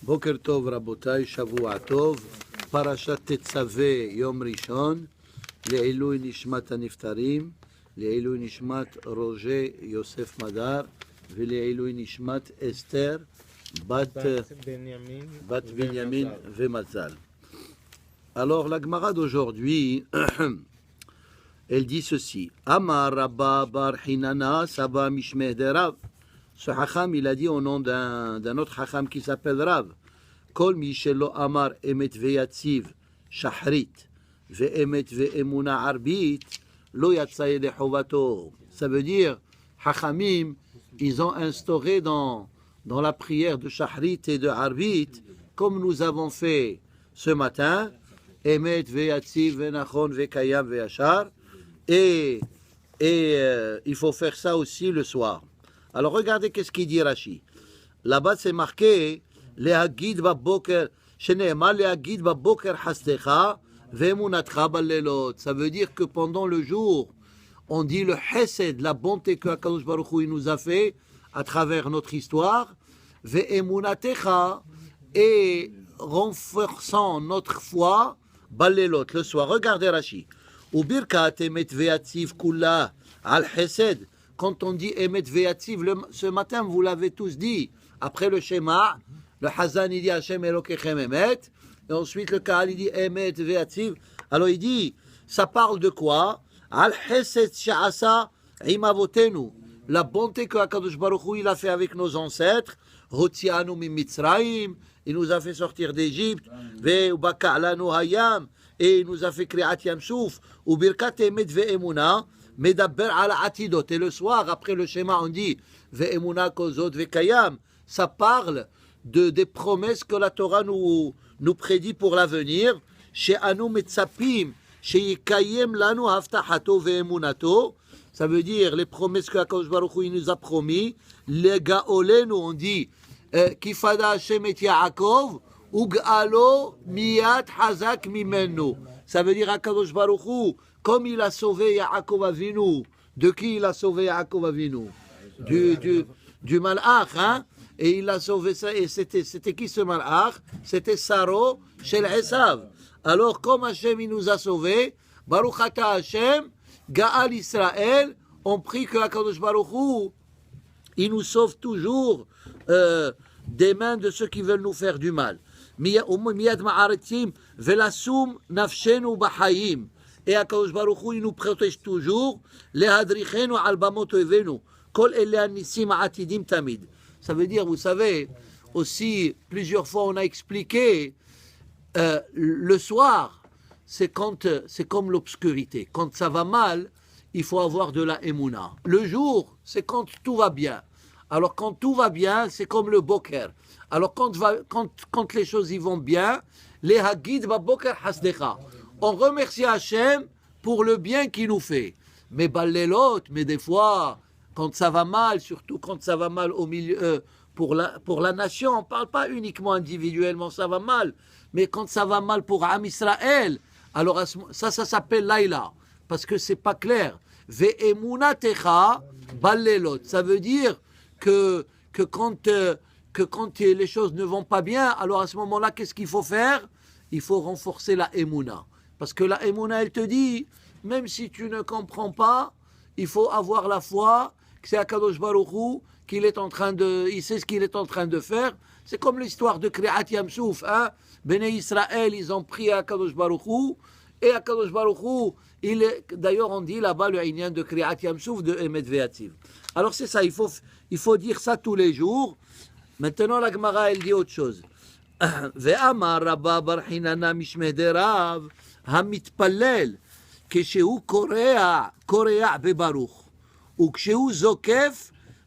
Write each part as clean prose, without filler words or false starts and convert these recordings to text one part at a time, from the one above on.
Boker Tov Rabotai, Shavua Tov, Parashat Tetzaveh Yom Rishon, Le'ilui Nishmat Haniftarim, Le'ilui Nishmat Roger Yosef Madar, Le'ilui Nishmat Esther, Bat Binyamin Vemazal. Alors la Gemara d'aujourd'hui, elle dit ceci. Amar Rabba Bar Hinana Saba Mishmeh de Rav. Ce Hacham, il a dit au nom d'un autre Hacham qui s'appelle Rav. Kol Mishelo Amar Emet Veyatziv Shahrit Ve'emet Ve'emuna Arbit Lo Yatsaye de Chovato. Ça veut dire, Hachamim, ils ont instauré dans la prière de Shahrit et de Arbit, comme nous avons fait ce matin, Emet Veyatziv Ve'nachon Ve'kayam Ve'ashar, et il faut faire ça aussi le soir. Alors regardez qu'est-ce qu'il dit Rashi. Là-bas c'est marqué Le'hagid baboker shene'emar le'hagid baboker hasdecha ve'emunatcha ballelot. Ça veut dire que pendant le jour, on dit le chesed, la bonté que Akadosh Baruch Hu nous a fait à travers notre histoire, ve'emunatecha, et renforçant notre foi, ballelot, le soir. Regardez Rashi. Ubirkat emet ve'atziv kula al chesed. Quand on dit Emet Ve'atziv, ce matin, vous l'avez tous dit, après le Shema, le Hazan, il dit Hashem Elokechem Emet, et ensuite le Kahal, il dit Emet Ve'atziv. Alors il dit, ça parle de quoi? Al Chesed Sha'asa Imavotenu, la bonté que HaKadosh Baruch Hu, il a fait avec nos ancêtres, Hotzianu mi Mitzrayim, il nous a fait sortir d'Égypte, Ve'ubaka'lanu Hayam, et il nous a fait Kriat Yam Souf, Ubirkat Emet Ve'emuna, Medaber ala atidot. Et le soir, après le schéma, on dit Ve'emuna kozot ve'kayam. Ça parle des promesses que la Torah nous prédit pour l'avenir. Chez Anu Metzapim, chez Yikayem lanu haftahato ve'emunato. Ça veut dire les promesses que HaKadosh Baruch Hu nous a promis. Les Gaolenu, on dit Kifada Hashem et Yaakov, Ug'alo miyat hazak mimenu. Ça veut dire HaKadosh Baruch Hu, comme il a sauvé Yaakov Avinu, de qui il a sauvé Yaakov Avinu? Du Malach, hein? Et il a sauvé ça, et c'était qui ce Malach? C'était Saro chez Esav. Alors, comme Hashem il nous a sauvés, Baruch Ata Hashem, Gaal Israël, on prie que HaKadosh Baruch Hu, il nous sauve toujours des mains de ceux qui veulent nous faire du mal. Miyad ma'aretim velasum nafshenu b'chayim. Et HaKadosh Baruch Hu, il nous protège toujours. Lehadrichenu al bamot oivenu. Kol ele anissim atidim tamid. Ça veut dire, vous savez, aussi, plusieurs fois on a expliqué, le soir, c'est comme l'obscurité. Quand ça va mal, il faut avoir de la émouna. Le jour, c'est quand tout va bien. Alors quand tout va bien, c'est comme le boker. Alors quand les choses y vont bien, les hagid ba boker hasdecha. On remercie Hachem pour le bien qu'il nous fait. Mais ballelot, mais des fois, quand ça va mal, surtout quand ça va mal au milieu, pour la nation, on ne parle pas uniquement individuellement, ça va mal. Mais quand ça va mal pour Am Israël, alors ça s'appelle Laïla, parce que c'est pas clair. Ve'emunatecha ballelot. Ça veut dire que quand les choses ne vont pas bien, alors à ce moment-là, qu'est-ce qu'il faut faire? Il faut renforcer la émouna. Parce que la émouna, elle te dit, même si tu ne comprends pas, il faut avoir la foi que c'est HaKadosh Baruch Hu il sait ce qu'il est en train de faire. C'est comme l'histoire de Kriat Yam Souf. Hein? Béné Israël, ils ont pris à HaKadosh Baruch Hu, et HaKadosh Baruch Hu, d'ailleurs on dit là-bas le Inyan de Kriat Yam Souf de Emet Ve'atziv. Alors c'est ça, il faut dire ça tous les jours. Maintenant la Gemara, elle dit autre chose. Ve'amar Rabba Bar Hinana Mishmeh de Rav המתפלל כשהוא קורע בברוך וכשהוא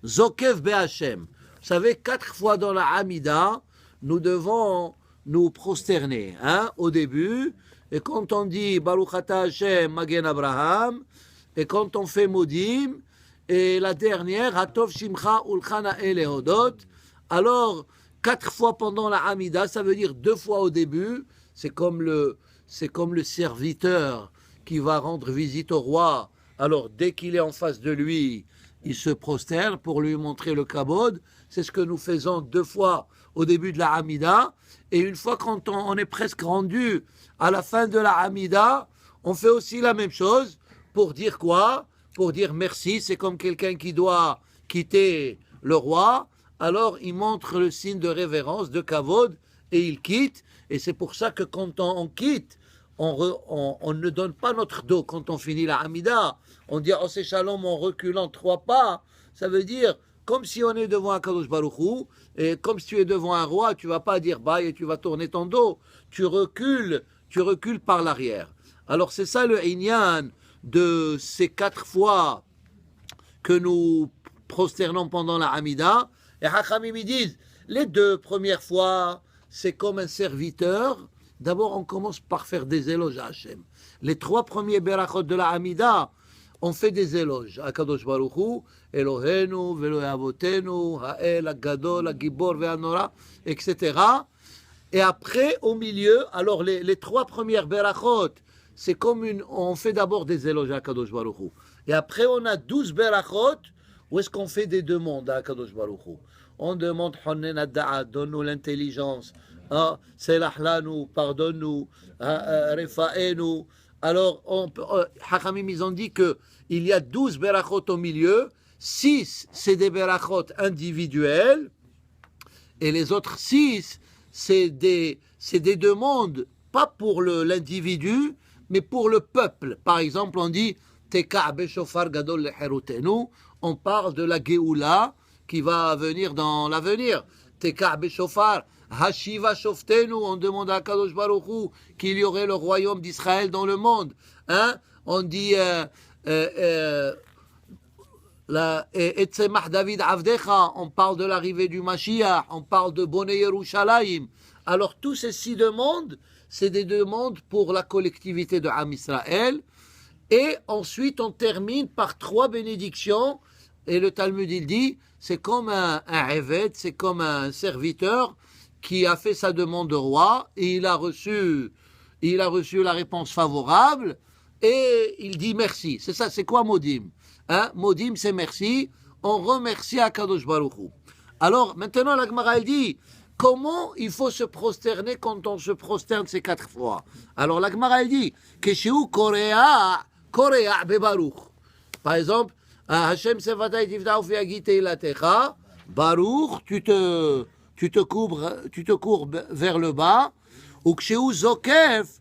זוקף בהשם. Vous savez, 4 fois dans la Hamida, nous devons nous prosterner. Hein, au début, et quand on dit Baruch Ata Hashem Magen Abraham, et quand on fait Modim, et la dernière, Hatov Shimcha Ulchana Elehodot. Alors, 4 fois pendant la Hamida, ça veut dire 2 fois au début, c'est comme le serviteur qui va rendre visite au roi. Alors, dès qu'il est en face de lui, il se prosterne pour lui montrer le kabod. c'est ce que nous faisons 2 fois au début de la Hamida, et une fois quand on est presque rendu à la fin de la Hamida, on fait aussi la même chose, pour dire quoi? Pour dire merci, c'est comme quelqu'un qui doit quitter le roi, alors il montre le signe de révérence, de kavod, et il quitte, et c'est pour ça que quand on quitte, on ne donne pas notre dos quand on finit la Hamida. On dit oh c'est shalom en reculant 3 pas. Ça veut dire comme si on est devant un Kadosh Baruch Hu, et comme si tu es devant un roi, tu vas pas dire bye et tu vas tourner ton dos. Tu recules par l'arrière. Alors c'est ça le inyan de ces 4 fois que nous prosternons pendant la Hamida. Et Hachamim ils disent les 2 premières fois, c'est comme un serviteur. D'abord, on commence par faire des éloges à Hachem. Les 3 premiers berachot de la Hamida, on fait des éloges à Kadosh Baruch Hu, Elohenu, Velo Avotenu, Ha'el, Hagadol, Hagibor, Ve'anora, etc. Et après, au milieu, alors les 3 premières berachot, c'est comme on fait d'abord des éloges à Kadosh Baruch Hu. Et après, on a 12 berachot, où est-ce qu'on fait des demandes à Kadosh Baruch Hu. On demande Honnen Adda'a, donne-nous l'intelligence. Selah lanu, pardonne-nous, Refa'enu. Alors, Hachamim, ils ont dit qu'il y a 12 berachot au milieu, 6 c'est des berachot individuels, et les autres 6 c'est des demandes, pas pour l'individu, mais pour le peuple. Par exemple, on dit Teka beshofar gadol leherutenu, on parle de la Géoula qui va venir dans l'avenir. Teka beshofar Hashiva Shoftenu, on demande à Kadosh Baruch Hu qu'il y aurait le royaume d'Israël dans le monde. On dit Etzemach David Avdecha, on parle de l'arrivée du Mashiach, on parle de Bonei Yerushalayim. Alors tous ces 6 demandes, c'est des demandes pour la collectivité de Am Israël. Et ensuite on termine par 3 bénédictions. Et le Talmud il dit, c'est comme un Eved, c'est comme un serviteur qui a fait sa demande au roi et il a reçu la réponse favorable et il dit merci. C'est ça, c'est quoi Modim? Modim, c'est merci. On remercie Akadosh Baruch Hu. Alors, maintenant, la Gemara, elle dit comment il faut se prosterner quand on se prosterne ces 4 fois. Alors, la Gemara, elle dit Keshiu Korea Bebaruch. Par exemple, Hashem Sevatay Tivda'u fi Agite Ilatecha, Baruch, tu te courbes vers le bas, ou Kshéou Zokef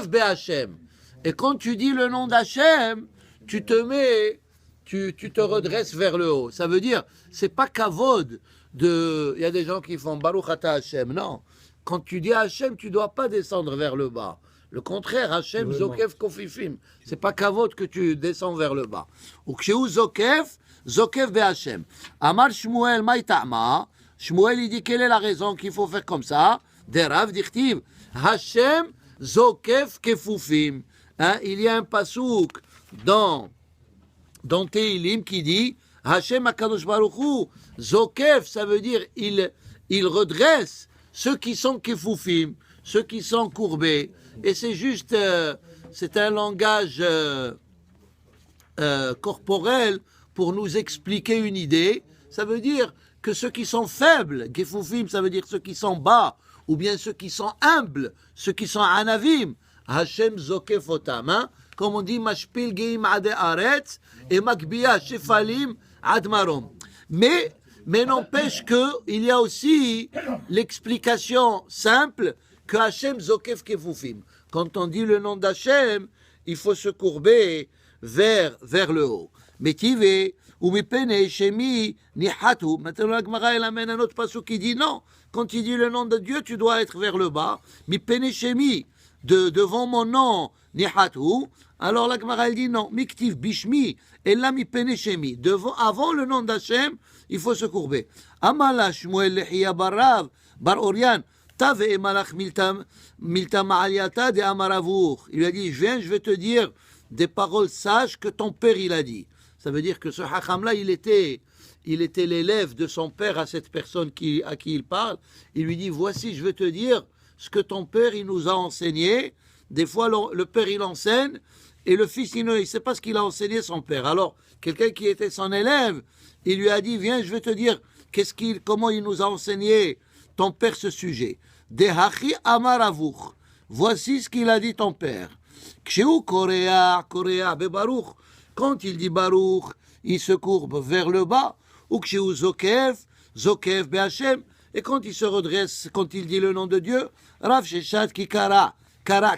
Be'Hachem. Et quand tu dis le nom d'Hachem, tu te redresses vers le haut. Ça veut dire, c'est pas kavod il y a des gens qui font Baruch Ata Hachem. Non. Quand tu dis Hachem, tu dois pas descendre vers le bas. Le contraire, Hachem Zokef Kofifim. C'est pas kavod que tu descends vers le bas. Ou Kshéou Zokef Be'Hachem. Amar Shmuel Maïtama. Shmuel, il dit quelle est la raison qu'il faut faire comme ça? Derav dichtiv Hashem Zokef Kefufim. Il y a un pasouk dans Tehilim qui dit Hashem Akadosh Baruch Hu Zokef, ça veut dire il redresse ceux qui sont Kefufim, ceux qui sont courbés. Et c'est juste, c'est un langage corporel pour nous expliquer une idée. Ça veut dire que ceux qui sont faibles, Gefufim, ça veut dire ceux qui sont bas, ou bien ceux qui sont humbles, ceux qui sont anavim, Hashem Zokef Otam, comme on dit, Mashpil Geim Ade Aretz et Makbiya Shefalim Ad Marom. Mais n'empêche qu'il y a aussi l'explication simple que Hashem Zokef Kefufim. Quand on dit le nom d'Hachem, il faut se courber vers le haut. Metive, ou mipene shemi nihatu. Maintenant, la Gemara, elle amène un autre passage qui dit non. Quand il dit le nom de Dieu, tu dois être vers le bas. Mipene shemi, devant mon nom, nihatu. Alors la Gemara, elle dit non. Miktiv bishmi, et là mipene shemi. Avant le nom d'Hachem, il faut se courber. Amala Shmuel Lechia Barav, Bar Orian, Tave et Malach Milta Ma'aliata de Amaravour. Il a dit, je vais te dire des paroles sages que ton père il a dit. Ça veut dire que ce Hacham-là, il était l'élève de son père à cette personne à qui il parle. Il lui dit, voici, je vais te dire ce que ton père, il nous a enseigné. Des fois, le père, il enseigne, et le fils, il ne sait pas ce qu'il a enseigné son père. Alors, quelqu'un qui était son élève, il lui a dit, viens, je vais te dire comment il nous a enseigné ton père ce sujet. Dehachi amar avuch. Voici ce qu'il a dit ton père. Kshéou korea bebaruch. Quand il dit baruch, il se courbe vers le bas. Ou kshéou zokev be'Hashem. Et quand il se redresse, quand il dit le nom de Dieu, Rav Sheshat ki kara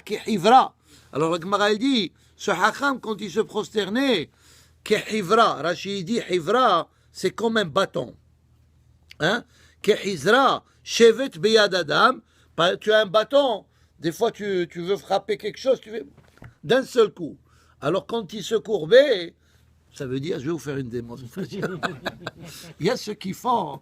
ki hivra. Alors la Gemara elle dit, ce hacham quand il se prosternait, ki hivra, Rashi dit hivra, c'est comme un bâton. Hein? Ki hizra, shevet beyad adam, tu as un bâton, des fois tu veux frapper quelque chose, tu veux d'un seul coup. Alors quand il se courbait, ça veut dire, je vais vous faire une démonstration. Il y a ceux qui font